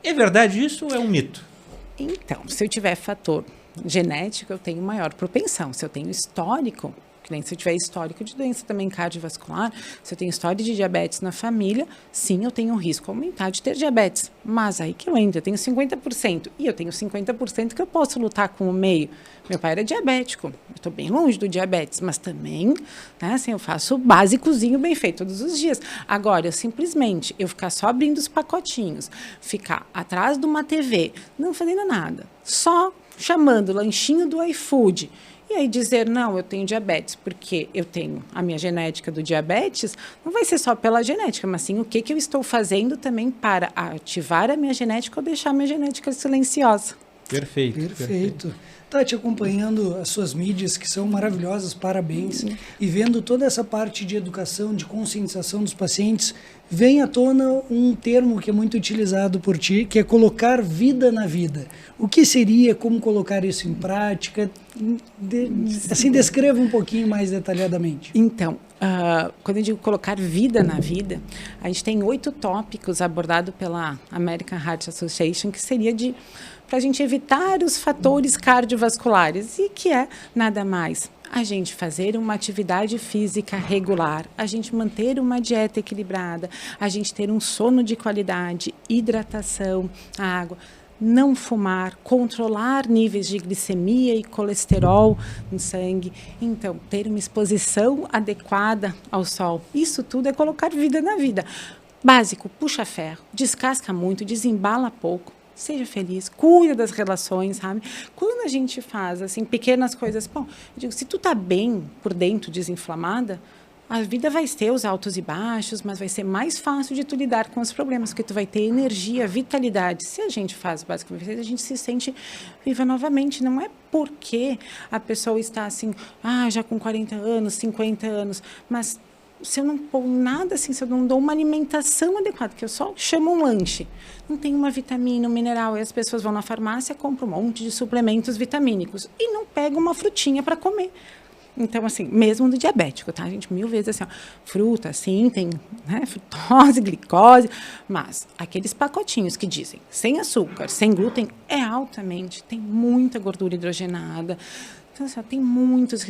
É verdade isso ou é um mito? Então, se eu tiver fator genético, eu tenho maior propensão. Se eu tenho histórico, que nem se eu tiver histórico de doença também cardiovascular, se eu tenho história de diabetes na família, sim, eu tenho um risco aumentado de ter diabetes. Mas aí que eu entro, eu tenho 50%. E eu tenho 50% que eu posso lutar com o meio. Meu pai era diabético, eu estou bem longe do diabetes, mas também, né, assim, eu faço o básicozinho bem feito todos os dias. Agora, eu ficar só abrindo os pacotinhos, ficar atrás de uma TV, não fazendo nada, só chamando o lanchinho do iFood, e aí dizer, não, eu tenho diabetes, porque eu tenho a minha genética do diabetes, não vai ser só pela genética, mas sim o que eu estou fazendo também para ativar a minha genética ou deixar a minha genética silenciosa. Perfeito. Tá te acompanhando as suas mídias, que são maravilhosas, parabéns. E vendo toda essa parte de educação, de conscientização dos pacientes, vem à tona um termo que é muito utilizado por ti, que é colocar vida na vida. O que seria, como colocar isso em prática? Assim, descreva um pouquinho mais detalhadamente. Então, quando eu digo colocar vida na vida, a gente tem 8 tópicos abordados pela American Heart Association, que seria para a gente evitar os fatores cardiovasculares, e que é nada mais A gente fazer uma atividade física regular, a gente manter uma dieta equilibrada, a gente ter um sono de qualidade, hidratação, água, não fumar, controlar níveis de glicemia e colesterol no sangue. Então, ter uma exposição adequada ao sol. Isso tudo é colocar vida na vida. Básico, puxa ferro, descasca muito, desembala pouco. Seja feliz, cuida das relações, sabe? Quando a gente faz, assim, pequenas coisas... Bom, eu digo, se tu tá bem por dentro, desinflamada, a vida vai ter os altos e baixos, mas vai ser mais fácil de tu lidar com os problemas, porque tu vai ter energia, vitalidade. Se a gente faz basicamente, a gente se sente viva novamente. Não é porque a pessoa está assim, já com 40 anos, 50 anos, mas se eu não pôr nada assim, se eu não dou uma alimentação adequada, que eu só chamo um lanche, não tem uma vitamina, um mineral, e as pessoas vão na farmácia, compram um monte de suplementos vitamínicos e não pegam uma frutinha para comer. Então, assim, mesmo do diabético, tá, gente? 1000 vezes assim, ó, fruta, sim, tem, né, frutose, glicose, mas aqueles pacotinhos que dizem sem açúcar, sem glúten, é altamente, tem muita gordura hidrogenada. Então, assim, ó, tem muitos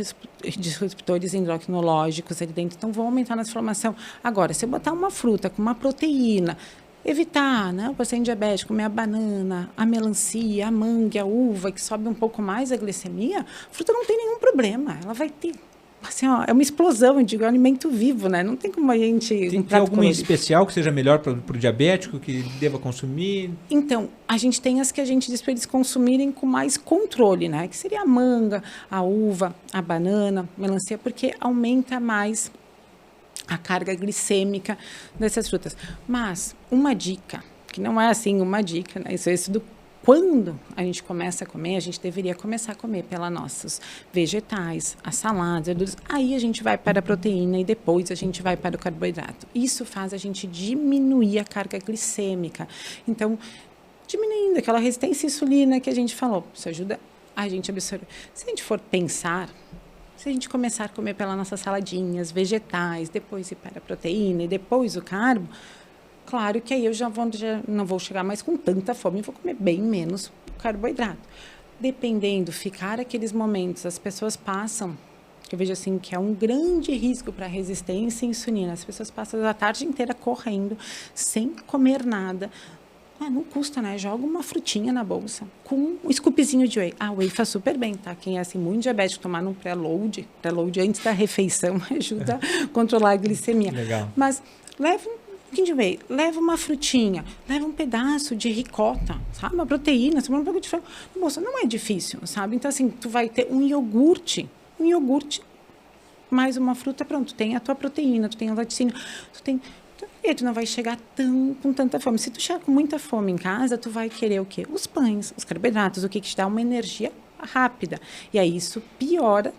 disruptores endocrinológicos ali dentro, então vão aumentar a inflamação. Agora, se eu botar uma fruta com uma proteína, evitar, né, o paciente diabético comer a banana, a melancia, a manga, a uva, que sobe um pouco mais a glicemia, a fruta não tem nenhum problema. Ela vai ter, assim, ó, é uma explosão, eu digo, é um alimento vivo, né? Não tem como a gente... Tem alguma em especial que seja melhor para o diabético, que deva consumir? Então, a gente tem as que a gente diz para eles consumirem com mais controle, né? Que seria a manga, a uva, a banana, a melancia, porque aumenta mais a carga glicêmica dessas frutas. Mas uma dica, que não é assim uma dica, né? Isso do quando a gente começa a comer, a gente deveria começar a comer pelos nossos vegetais, as saladas, verduras. Aí a gente vai para a proteína e depois a gente vai para o carboidrato. Isso faz a gente diminuir a carga glicêmica. Então, diminuindo aquela resistência à insulina que a gente falou. Isso ajuda a gente a absorver. Se a gente for pensar, se a gente começar a comer pelas nossas saladinhas, vegetais, depois ir para a proteína e depois o carbo, claro que aí eu já não vou chegar mais com tanta fome e vou comer bem menos carboidrato. Dependendo, ficar aqueles momentos, as pessoas passam, eu vejo assim que é um grande risco para a resistência à insulina. As pessoas passam a tarde inteira correndo, sem comer nada. Não custa, né? Joga uma frutinha na bolsa com um scoopzinho de whey. Whey faz super bem, tá? Quem é assim, muito diabético, tomar num pré-load antes da refeição ajuda a controlar a glicemia. Legal. Mas leva um pouquinho de whey, leva uma frutinha, leva um pedaço de ricota, sabe? Uma proteína, um pouco de frango. Moça, não é difícil, sabe? Então, assim, tu vai ter um iogurte mais uma fruta, pronto, tem a tua proteína, tu tem a laticínio, e aí tu não vai chegar com tanta fome. Se tu chegar com muita fome em casa, tu vai querer o quê? Os pães, os carboidratos, o que te dá uma energia rápida. E aí isso piora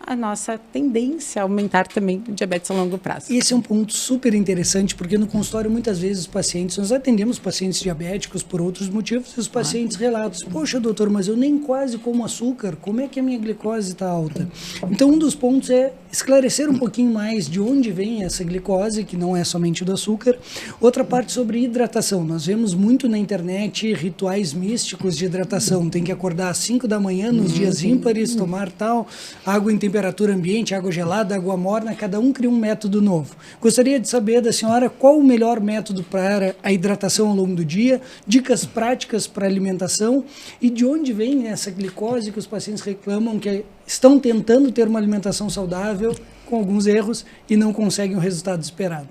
a nossa tendência a aumentar também o diabetes a longo prazo. Esse é um ponto super interessante, porque no consultório muitas vezes os pacientes, nós atendemos pacientes diabéticos por outros motivos, e os pacientes relatam, poxa doutor, mas eu nem quase como açúcar, como é que a minha glicose está alta? Então um dos pontos é esclarecer um pouquinho mais de onde vem essa glicose, que não é somente do açúcar. Outra parte sobre hidratação, nós vemos muito na internet rituais místicos de hidratação, tem que acordar às 5 da manhã nos dias ímpares, tomar tal, água em temperatura ambiente, água gelada, água morna, cada um cria um método novo. Gostaria de saber da senhora qual o melhor método para a hidratação ao longo do dia, dicas práticas para a alimentação e de onde vem essa glicose que os pacientes reclamam que estão tentando ter uma alimentação saudável com alguns erros e não conseguem o resultado esperado.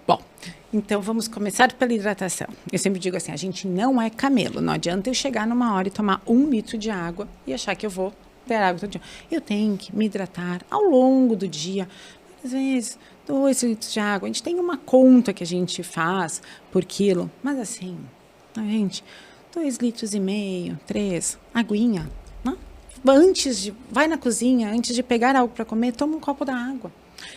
Bom, então vamos começar pela hidratação. Eu sempre digo assim, a gente não é camelo, não adianta eu chegar numa hora e tomar 1 litro de água e achar que eu vou ter água todo dia. Eu tenho que me hidratar ao longo do dia, às vezes 2 litros de água. A gente tem uma conta que a gente faz por quilo, mas assim, a gente, 2,5 litros, 3, aguinha, né? Vai na cozinha, antes de pegar algo para comer, toma um copo da água.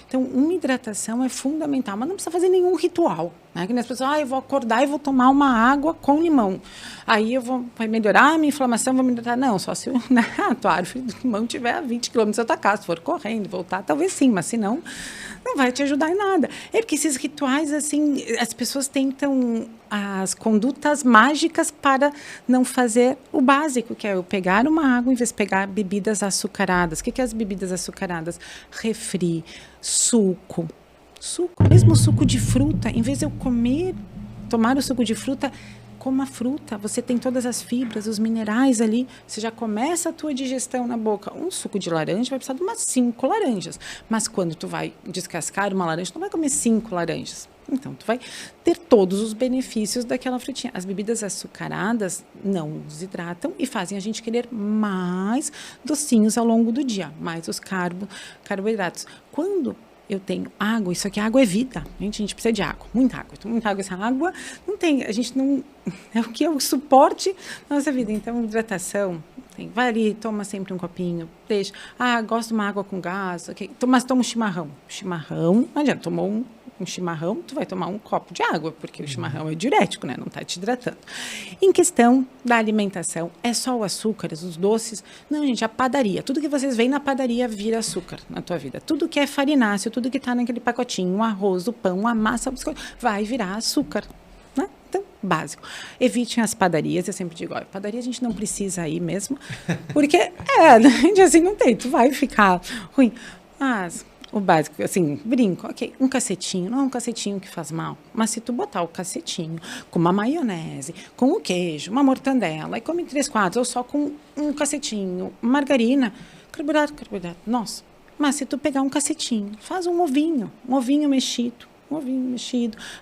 Então, uma hidratação é fundamental, mas não precisa fazer nenhum ritual. Né? Que as pessoas, eu vou acordar e vou tomar uma água com limão. Aí vai melhorar a minha inflamação, vou me hidratar. Não, só se a tua árvore do limão estiver a 20 km da tua casa, se for correndo, voltar, talvez sim, mas se não, não vai te ajudar em nada. É porque esses rituais, assim, as pessoas tentam as condutas mágicas para não fazer o básico, que é eu pegar uma água em vez de pegar bebidas açucaradas. O que é as bebidas açucaradas? Refri, suco, mesmo suco de fruta. Em vez de eu tomar o suco de fruta, coma a fruta. Você tem todas as fibras, os minerais ali. Você já começa a tua digestão na boca. Um suco de laranja vai precisar de umas 5 laranjas. Mas quando tu vai descascar uma laranja, tu não vai comer 5 laranjas. Então, tu vai ter todos os benefícios daquela frutinha. As bebidas açucaradas não desidratam e fazem a gente querer mais docinhos ao longo do dia, mais os carboidratos. Quando eu tenho água, isso aqui, água é vida. A gente precisa de água, muita água. Então, muita água, essa água não tem, a gente não, é o que é o suporte da nossa vida. Então, hidratação, vai ali, toma sempre um copinho, deixa. Gosto de uma água com gás, ok. Mas toma um chimarrão. Chimarrão, não adianta, tomou um chimarrão, tu vai tomar um copo de água, porque o chimarrão é diurético, né? Não está te hidratando. Em questão da alimentação, é só o açúcar, os doces? Não, gente, a padaria. Tudo que vocês veem na padaria vira açúcar na tua vida. Tudo que é farináceo, tudo que está naquele pacotinho, o arroz, o pão, a massa, o biscoito, vai virar açúcar. Né? Então, básico. Evitem as padarias, eu sempre digo, padaria a gente não precisa ir mesmo, porque, gente, assim, não tem, tu vai ficar ruim. Mas o básico, assim, brinco, ok, um cacetinho, não é um cacetinho que faz mal, mas se tu botar o cacetinho com uma maionese, com o queijo, uma mortandela, e come 3 quartos, ou só com um cacetinho, margarina, carboidrato, nossa. Mas se tu pegar um cacetinho, faz um ovinho mexido,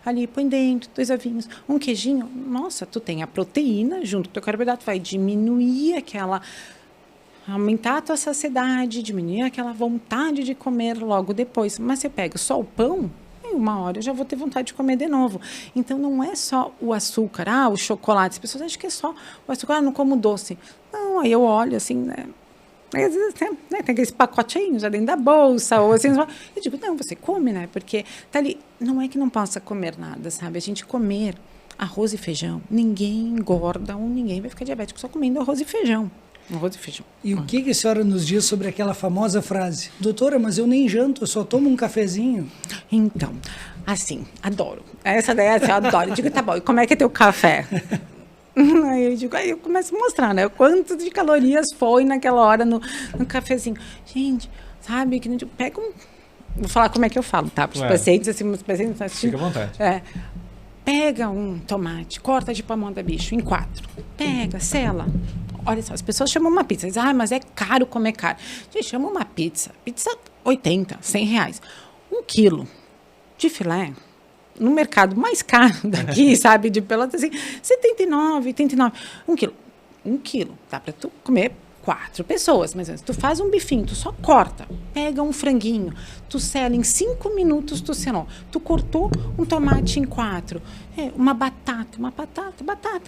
ali põe dentro, 2 ovinhos, um queijinho, nossa, tu tem a proteína junto com o teu carboidrato, vai diminuir aumentar a tua saciedade, diminuir aquela vontade de comer logo depois. Mas se eu pego só o pão, em 1 hora eu já vou ter vontade de comer de novo. Então, não é só o açúcar, o chocolate. As pessoas acham que é só o açúcar, não como doce. Não, aí eu olho assim, né? Às vezes tem aqueles pacotinhos já dentro da bolsa, ou assim, eu digo, não, você come, né? Porque tá ali, não é que não possa comer nada, sabe? A gente comer arroz e feijão, ninguém engorda ou ninguém vai ficar diabético só comendo arroz e feijão. Arroz e feijão. E o que a senhora nos diz sobre aquela famosa frase? Doutora, mas eu nem janto, eu só tomo um cafezinho. Então, assim, adoro. Essa daí eu adoro. Eu digo, tá bom, e como é que é teu café? Aí eu começo a mostrar, né? Quanto de calorias foi naquela hora no cafezinho. Gente, sabe, que pega um... Vou falar como é que eu falo, tá? Para os pacientes, assim, os pacientes estão assistindo. Fica à vontade. Pega um tomate, corta de pão da bicho em 4. Pega, sela. Olha só, as pessoas chamam uma pizza. Dizem, mas é caro comer caro. Gente, chama uma pizza. Pizza 80, 100 reais. 1 quilo de filé, no mercado mais caro daqui, sabe, de Pelotas, assim, 79, 89. 1 quilo. 1 quilo. Dá para tu comer 4 pessoas, mas antes tu faz um bifinho, tu só corta, pega um franguinho, tu sela em 5 minutos, tu selou. Tu cortou um tomate em 4, uma batata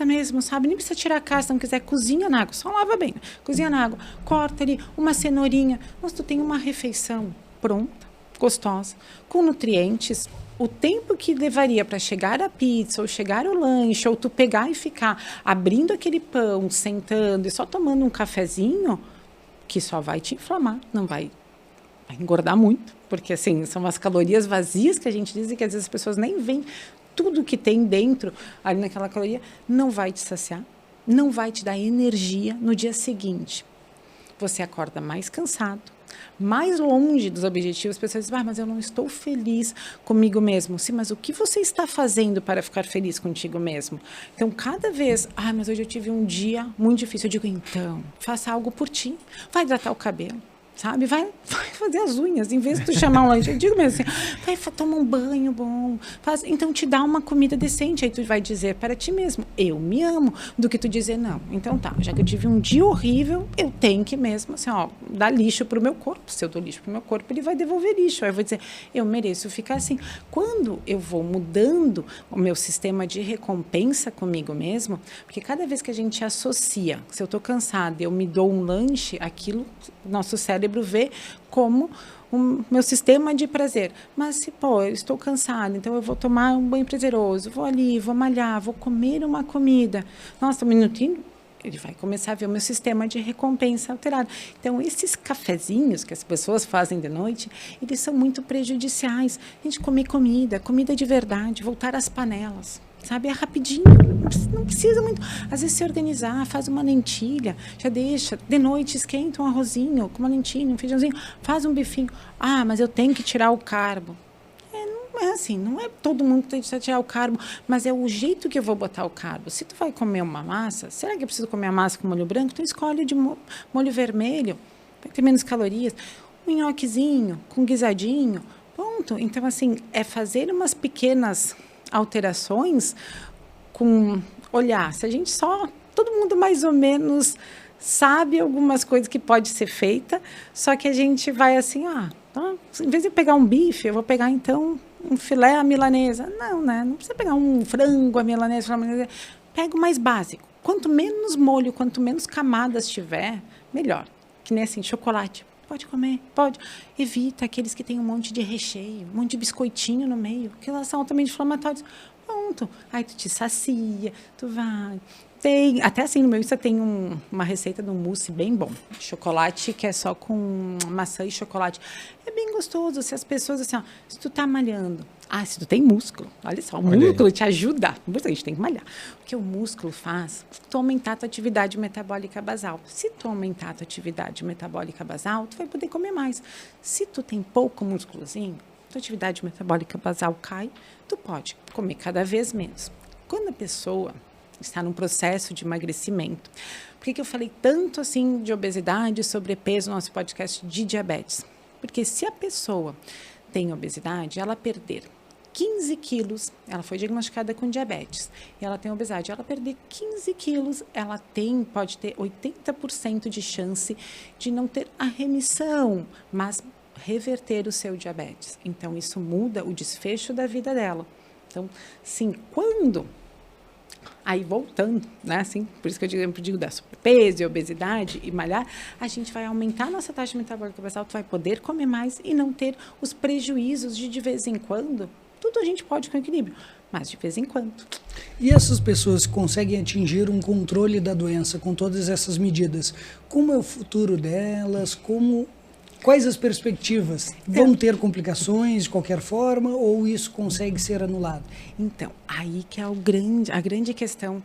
mesmo, sabe? Nem precisa tirar a casca, se não quiser, cozinha na água, só lava bem, né? Cozinha na água, corta ali uma cenourinha, mas tu tem uma refeição pronta, gostosa, com nutrientes. O tempo que levaria para chegar a pizza, ou chegar o lanche, ou tu pegar e ficar abrindo aquele pão, sentando e só tomando um cafezinho, que só vai te inflamar, não vai engordar muito, porque assim, são as calorias vazias que a gente diz e que às vezes as pessoas nem veem tudo que tem dentro ali naquela caloria, não vai te saciar, não vai te dar energia no dia seguinte. Você acorda mais cansado, mais longe dos objetivos, as pessoas dizem, mas eu não estou feliz comigo mesmo. Sim, mas o que você está fazendo para ficar feliz contigo mesmo? Então, cada vez, mas hoje eu tive um dia muito difícil, eu digo, então, faça algo por ti, vai hidratar o cabelo, sabe? Vai fazer as unhas, em vez de tu chamar um lanche, eu digo mesmo assim, vai tomar um banho bom, então te dá uma comida decente, aí tu vai dizer para ti mesmo, eu me amo, do que tu dizer, não, então tá, já que eu tive um dia horrível, eu tenho que mesmo, assim, dar lixo pro meu corpo, se eu dou lixo pro meu corpo, ele vai devolver lixo, aí eu vou dizer, eu mereço ficar assim. Quando eu vou mudando o meu sistema de recompensa comigo mesmo, porque cada vez que a gente associa, se eu tô cansada, eu me dou um lanche, aquilo, nosso cérebro cérebro vê como o meu sistema de prazer. Mas se, eu estou cansada, então eu vou tomar um banho prazeroso, vou ali, vou malhar, vou comer uma comida. Nossa, um minutinho, ele vai começar a ver o meu sistema de recompensa alterado. Então, esses cafezinhos que as pessoas fazem de noite, eles são muito prejudiciais. A gente comer comida de verdade, voltar às panelas. Sabe, é rapidinho, não precisa muito. Às vezes se organizar, faz uma lentilha, já deixa, de noite esquenta um arrozinho com uma lentilha, um feijãozinho, faz um bifinho. Ah, mas eu tenho que tirar o carbo. Não é assim, não é todo mundo que tem que tirar o carbo, mas é o jeito que eu vou botar o carbo. Se tu vai comer uma massa, será que eu preciso comer a massa com molho branco? Tu escolhe de molho vermelho, vai ter menos calorias. Um nhoquezinho, com guisadinho, ponto. Então, assim, é fazer umas pequenas alterações com olhar. Se a gente todo mundo mais ou menos sabe algumas coisas que pode ser feita, só que a gente vai assim, em vez de pegar um bife, eu vou pegar então um filé à milanesa. Não, né? Não precisa pegar um frango à milanesa, pega o mais básico. Quanto menos molho, quanto menos camadas tiver, melhor. Que nem assim, chocolate. Pode comer, pode. Evita aqueles que têm um monte de recheio, um monte de biscoitinho no meio, que elas são altamente inflamatórios. Pronto. Aí tu te sacia, tu vai. Até assim, no meu Insta tem uma receita de um mousse bem bom. Chocolate, que é só com maçã e chocolate. É bem gostoso. Se as pessoas, assim, se tu tá malhando. Se tu tem músculo. Olha só, o músculo te ajuda. A gente tem que malhar. O que o músculo faz? Tu aumentar a tua atividade metabólica basal. Se tu aumentar a tua atividade metabólica basal, tu vai poder comer mais. Se tu tem pouco músculozinho, tua atividade metabólica basal cai, tu pode comer cada vez menos. Quando a pessoa está num processo de emagrecimento. Por que eu falei tanto assim de obesidade e sobrepeso no nosso podcast de diabetes? Porque se a pessoa tem obesidade, ela perder 15 quilos, ela foi diagnosticada com diabetes, e ela tem obesidade, ela perder 15 quilos, ela pode ter 80% de chance de não ter a remissão, mas reverter o seu diabetes. Então, isso muda o desfecho da vida dela. Então, sim, aí voltando, né, assim, por isso que eu digo da sobrepeso e obesidade e malhar, a gente vai aumentar a nossa taxa metabólica basal, tu vai poder comer mais e não ter os prejuízos de vez em quando. Tudo a gente pode com equilíbrio, mas de vez em quando. E essas pessoas que conseguem atingir um controle da doença com todas essas medidas, como é o futuro delas? Quais as perspectivas? Vão ter complicações de qualquer forma ou isso consegue ser anulado? Então, aí que é a grande questão.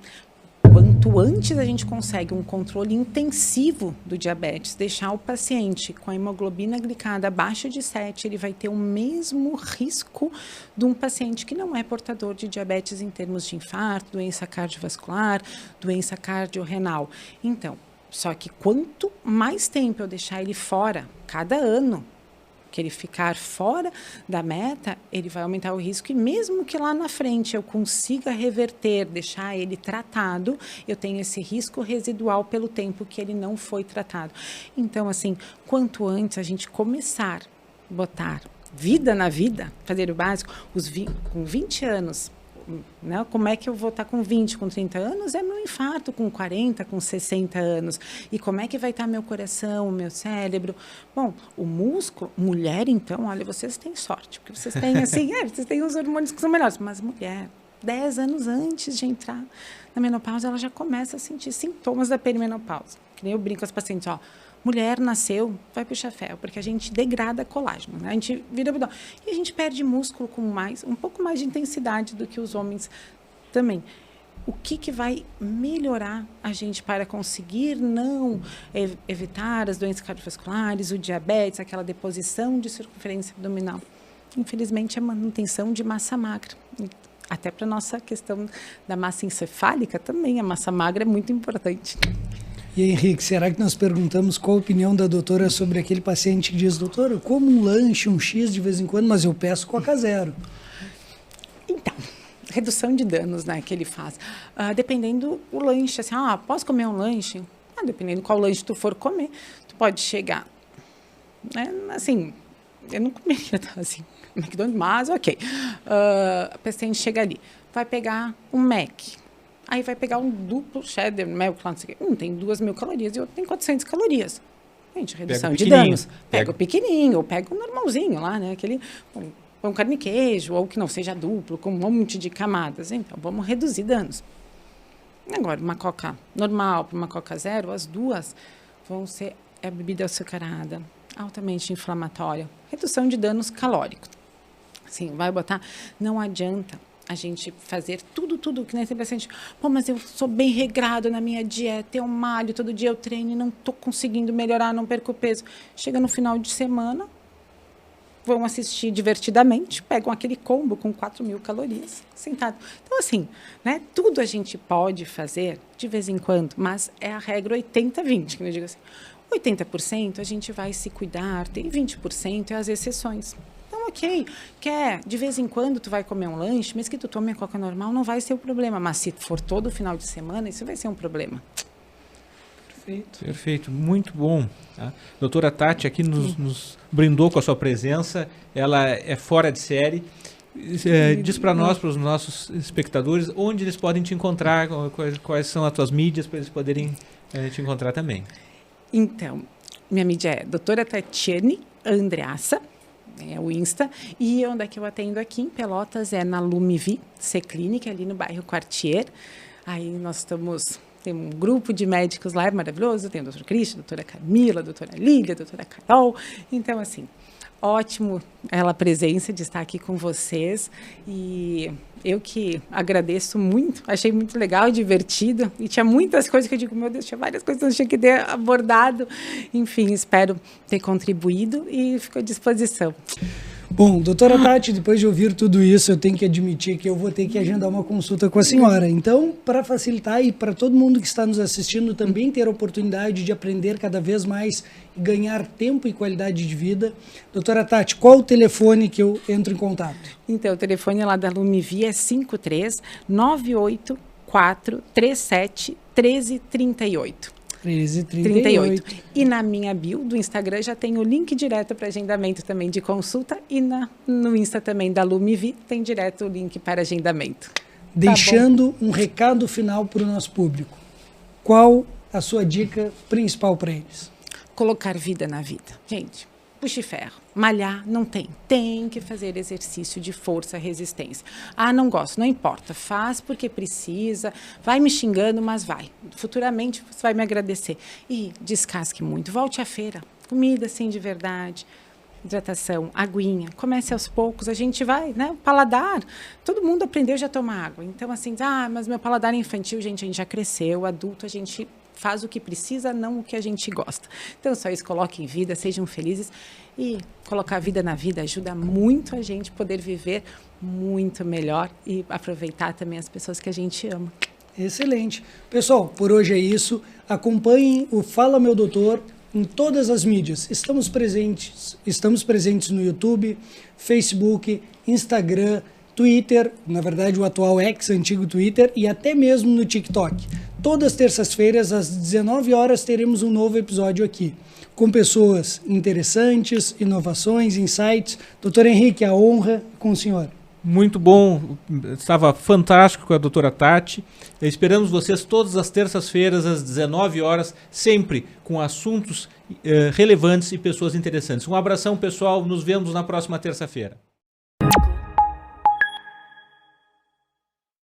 Quanto antes a gente consegue um controle intensivo do diabetes, deixar o paciente com a hemoglobina glicada abaixo de 7, ele vai ter o mesmo risco de um paciente que não é portador de diabetes em termos de infarto, doença cardiovascular, doença cardiorrenal. Então, só que quanto mais tempo eu deixar ele fora, cada ano que ele ficar fora da meta, ele vai aumentar o risco e mesmo que lá na frente eu consiga reverter, deixar ele tratado, eu tenho esse risco residual pelo tempo que ele não foi tratado. Então, assim, quanto antes a gente começar a botar vida na vida, fazer o básico, com 20 anos, né? Como é que eu vou estar com 20, com 30 anos? É meu infarto com 40, com 60 anos. E como é que vai estar meu coração, o meu cérebro? Bom, o músculo, mulher, então, olha, vocês têm sorte, porque vocês têm, assim, vocês têm os hormônios que são melhores. Mas mulher, 10 anos antes de entrar na menopausa, ela já começa a sentir sintomas da perimenopausa. Que nem eu brinco com as pacientes, mulher nasceu, vai puxar ferro, porque a gente degrada colágeno, né? A gente vira abdômen. E a gente perde músculo com um pouco mais de intensidade do que os homens também. O que vai melhorar a gente para conseguir não evitar as doenças cardiovasculares, o diabetes, aquela deposição de circunferência abdominal? Infelizmente, a manutenção de massa magra. Até para a nossa questão da massa encefálica também, a massa magra é muito importante. E aí, Henrique, será que nós perguntamos qual a opinião da doutora sobre aquele paciente que diz, doutora, eu como um lanche, um X de vez em quando, mas eu peço Coca Zero? Então, redução de danos, né, que ele faz. Dependendo do lanche, assim, posso comer um lanche? Dependendo qual lanche tu for comer, tu pode chegar, né, assim, eu não comeria, assim, McDonald's, mas ok. A paciente chega ali, vai pegar um Mac, aí vai pegar um duplo cheddar, milk, não sei o quê. Um tem 2.000 calorias e o outro tem 400 calorias. Gente, redução Pega o de pequenininho. danos. Pega o pequenininho, ou pega o normalzinho lá, né? Aquele pão, carne e queijo, ou que não seja duplo, com um monte de camadas. Então, vamos reduzir danos. Agora, uma coca normal para uma coca zero, as duas vão ser a bebida açucarada, altamente inflamatória, redução de danos calóricos. Assim, vai botar, não adianta a gente fazer tudo, que nem sempre assim, pô, mas eu sou bem regrado na minha dieta, eu malho, todo dia eu treino e não estou conseguindo melhorar, não perco peso. Chega no final de semana, vão assistir divertidamente, pegam aquele combo com 4.000 calorias, sentado. Então, assim, né, tudo a gente pode fazer de vez em quando, mas é a regra 80-20, que eu digo assim, 80% a gente vai se cuidar, tem 20% é as exceções. Então, ok, de vez em quando tu vai comer um lanche, mesmo que tu tome a coca normal, não vai ser o problema. Mas se for todo final de semana, isso vai ser um problema. Perfeito, muito bom. Tá? Doutora Tati aqui nos brindou com a sua presença, ela é fora de série. Diz para nós, para os nossos espectadores, onde eles podem te encontrar, quais são as tuas mídias para eles poderem te encontrar também. Então, minha mídia é doutora Tatiane Andreassa, é o Insta, e onde é que eu atendo aqui em Pelotas é na Lumivi, C-Clínica, ali no bairro Quartier. Aí nós tem um grupo de médicos lá, é maravilhoso, tem o doutor Cristian, a doutora Camila, a doutora Lília, a doutora Carol. Então, assim, ótimo a presença de estar aqui com vocês e eu que agradeço muito, achei muito legal e divertido e tinha muitas coisas que eu digo, meu Deus, tinha várias coisas que eu tinha que ter abordado, enfim, espero ter contribuído e fico à disposição. Bom, doutora Tati, depois de ouvir tudo isso, eu tenho que admitir que eu vou ter que agendar uma consulta com a senhora. Então, para facilitar e para todo mundo que está nos assistindo também ter a oportunidade de aprender cada vez mais e ganhar tempo e qualidade de vida, doutora Tati, qual o telefone que eu entro em contato? Então, o telefone lá da Lumivi é 53-984-37-1338. 13h38. E na minha bio do Instagram já tem o link direto para agendamento também de consulta e no Insta também da Lumivi tem direto o link para agendamento. Deixando um recado final para o nosso público. Qual a sua dica principal para eles? Colocar vida na vida. Gente, puxe ferro. Malhar não tem. Tem que fazer exercício de força, resistência. Ah, não gosto, não importa. Faz porque precisa. Vai me xingando, mas vai. Futuramente você vai me agradecer. E descasque muito. Volte à feira. Comida assim de verdade. Hidratação, aguinha. Comece aos poucos. A gente vai, né? Paladar. Todo mundo aprendeu já a tomar água. Então, assim, mas meu paladar é infantil, gente, a gente já cresceu. Adulto, a gente faz o que precisa, não o que a gente gosta. Então, só isso, coloquem vida, sejam felizes. E colocar a vida na vida ajuda muito a gente poder viver muito melhor e aproveitar também as pessoas que a gente ama. Excelente. Pessoal, por hoje é isso. Acompanhem o Fala Meu Doutor em todas as mídias. Estamos presentes no YouTube, Facebook, Instagram, Twitter, na verdade o atual X, antigo Twitter, e até mesmo no TikTok. Todas as terças-feiras, às 19 horas, teremos um novo episódio aqui, com pessoas interessantes, inovações, insights. Doutor Henrique, a honra com o senhor. Muito bom, estava fantástico com a doutora Tati. Esperamos vocês todas as terças-feiras, às 19 horas, sempre com assuntos relevantes e pessoas interessantes. Um abração, pessoal, nos vemos na próxima terça-feira.